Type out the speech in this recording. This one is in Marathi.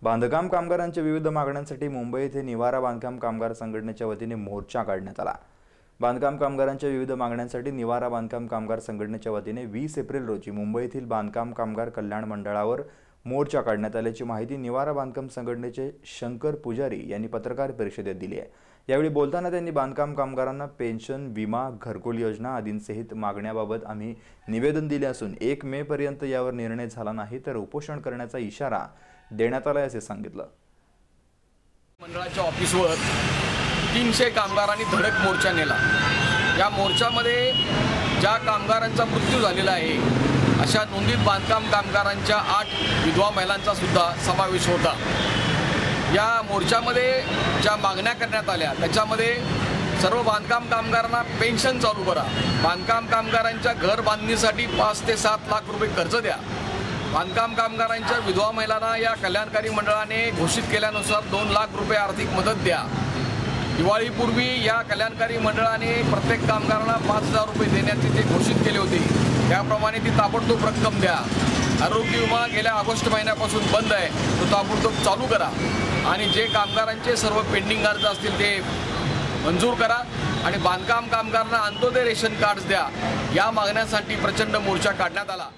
बांधकाम कामगारांच्या विविध मागण्यांसाठी मुंबई येथे निवारा बांधकाम कामगार संघटनेच्या वतीने मोर्चा काढण्यात आला। बांधकाम कामगारांच्या विविध मागण्यांसाठी निवारा बांधकाम कामगार संघटनेच्या वतीने 20 एप्रिल रोजी मुंबई येथील बांधकाम कामगार कल्याण मंडळावर मोर्चा काढण्यात आल्याची माहिती निवारा बांधकाम संघटनेचे शंकर पुजारी यांनी पत्रकार परिषदेत दिली आहे। यावेळी बोलताना त्यांनी बांधकाम कामगारांना पेन्शन, विमा, घरकुल योजना आदींसहित मागण्याबाबत आम्ही निवेदन दिले असून 1 मे पर्यंत यावर निर्णय झाला नाही तर उपोषण करण्याचा इशारा देण्यात आला असे सांगितलं। मंडळाच्या ऑफिसवर 300 कामगारांनी धडक मोर्चा नेला। या मोर्चामध्ये ज्या कामगारांचा मृत्यू झालेला आहे अशा नोंदीत बांधकाम कामगारांच्या 8 विधवा महिलांचा सुद्धा समावेश होता। या मोर्चामध्ये ज्या मागण्या करण्यात आल्या त्याच्यामध्ये सर्व बांधकाम कामगारांना पेन्शन चालू करा, बांधकाम कामगारांच्या घर बांधणीसाठी 5 ते 7 लाख रुपये कर्ज द्या, बांधकाम कामगारांच्या विधवा महिलांना या कल्याणकारी मंडळाने घोषित केल्यानुसार 2 लाख रुपये आर्थिक मदत द्या। दिवाळीपूर्वी या कल्याणकारी मंडळाने प्रत्येक कामगारांना 5,000 रुपये देण्याचे जे घोषित केले होते त्याप्रमाणे ती ताबडतोब रक्कम द्या। आरोग्य विमा गेल्या ऑगस्ट महिन्यापासून बंद आहे, तो ताबडतोब चालू करा आणि जे कामगारांचे सर्व पेंडिंग अर्ज असतील ते मंजूर करा आणि बांधकाम कामगारांना अंत्योदय रेशन कार्ड्स द्या। या मागण्यांसाठी प्रचंड मोर्चा काढण्यात आला।